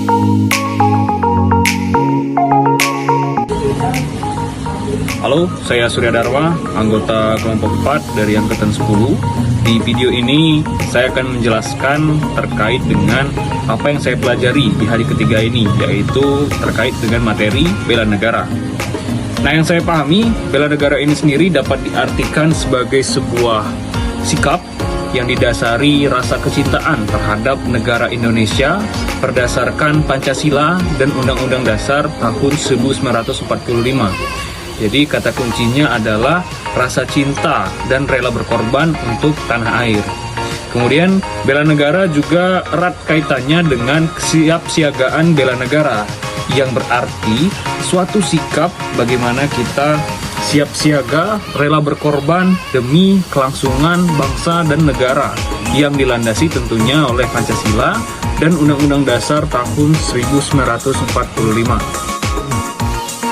Halo, saya Surya Darwa, anggota kelompok 4 dari Angkatan 10. Di video ini, saya akan menjelaskan terkait dengan apa yang saya pelajari di hari ketiga ini, yaitu terkait dengan materi bela negara. Nah, yang saya pahami, bela negara ini sendiri dapat diartikan sebagai sebuah sikap yang didasari rasa kecintaan terhadap negara Indonesia berdasarkan Pancasila dan Undang-Undang Dasar tahun 1945. Jadi kata kuncinya adalah rasa cinta dan rela berkorban untuk tanah air. Kemudian bela negara juga erat kaitannya dengan kesiapsiagaan bela negara, yang berarti suatu sikap bagaimana kita siap siaga, rela berkorban demi kelangsungan bangsa dan negara yang dilandasi tentunya oleh Pancasila dan Undang-Undang Dasar tahun 1945.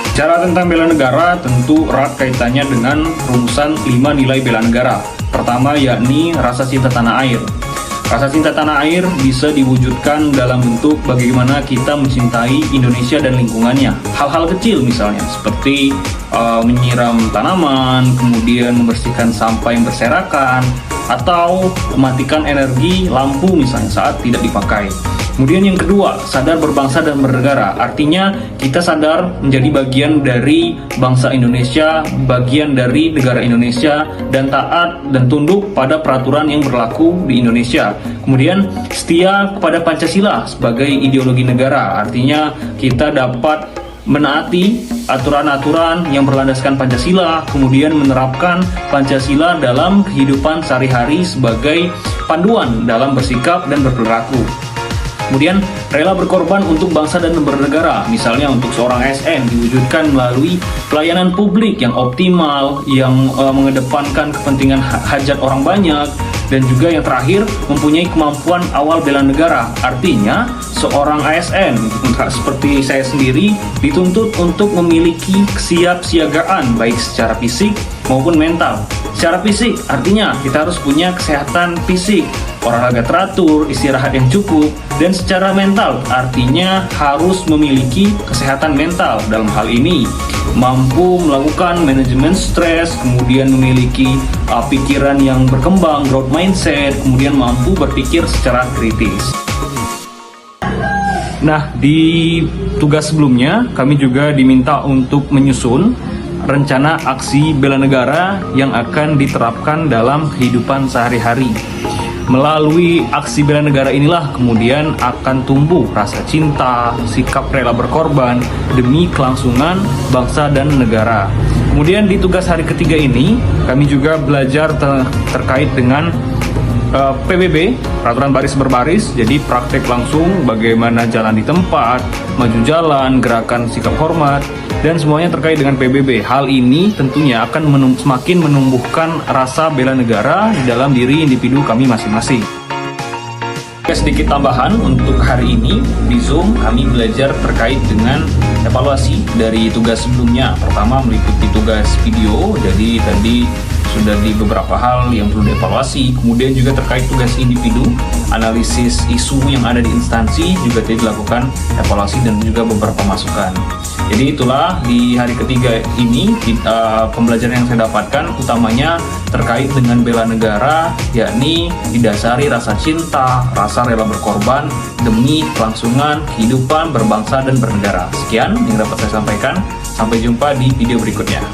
Bicara tentang bela negara tentu erat kaitannya dengan rumusan 5 nilai bela negara. Pertama yakni rasa cinta tanah air. Rasa cinta tanah air bisa diwujudkan dalam bentuk bagaimana kita mencintai Indonesia dan lingkungannya. Hal-hal kecil misalnya seperti menyiram tanaman, kemudian membersihkan sampah yang berserakan, atau mematikan energi lampu misalnya saat tidak dipakai. Kemudian yang kedua, sadar berbangsa dan bernegara. Artinya kita sadar menjadi bagian dari bangsa Indonesia, bagian dari negara Indonesia, dan taat dan tunduk pada peraturan yang berlaku di Indonesia. Kemudian setia kepada Pancasila sebagai ideologi negara. Artinya kita dapat menaati aturan-aturan yang berlandaskan Pancasila, kemudian menerapkan Pancasila dalam kehidupan sehari-hari sebagai panduan dalam bersikap dan berperilaku. Kemudian rela berkorban untuk bangsa dan bernegara, misalnya untuk seorang ASN diwujudkan melalui pelayanan publik yang optimal, yang mengedepankan kepentingan hajat orang banyak, dan juga yang terakhir mempunyai kemampuan awal bela negara. Artinya seorang ASN seperti saya sendiri dituntut untuk memiliki kesiapsiagaan baik secara fisik maupun mental. Secara fisik artinya kita harus punya kesehatan fisik, olahraga teratur, istirahat yang cukup, dan secara mental artinya harus memiliki kesehatan mental. Dalam hal ini mampu melakukan manajemen stres, kemudian memiliki pikiran yang berkembang, growth mindset, kemudian mampu berpikir secara kritis. Nah, di tugas sebelumnya kami juga diminta untuk menyusun rencana aksi bela negara yang akan diterapkan dalam kehidupan sehari-hari. Melalui aksi bela negara inilah kemudian akan tumbuh rasa cinta, sikap rela berkorban demi kelangsungan bangsa dan negara. Kemudian di tugas hari ketiga ini kami juga belajar terkait dengan PBB, peraturan baris berbaris, jadi praktek langsung bagaimana jalan di tempat, maju jalan, gerakan sikap hormat, dan semuanya terkait dengan PBB. Hal ini tentunya akan semakin menumbuhkan rasa bela negara di dalam diri individu kami masing-masing. Sedikit tambahan untuk hari ini di Zoom kami belajar terkait dengan evaluasi dari tugas sebelumnya. Pertama meliputi tugas video, jadi tadi sudah di beberapa hal yang perlu dievaluasi. Kemudian juga terkait tugas individu, analisis isu yang ada di instansi juga dilakukan evaluasi dan juga beberapa masukan. Jadi itulah di hari ketiga ini pembelajaran yang saya dapatkan utamanya terkait dengan bela negara, yakni didasari rasa cinta, rasa rela berkorban demi kelangsungan kehidupan berbangsa dan bernegara. Sekian yang dapat saya sampaikan. Sampai jumpa di video berikutnya.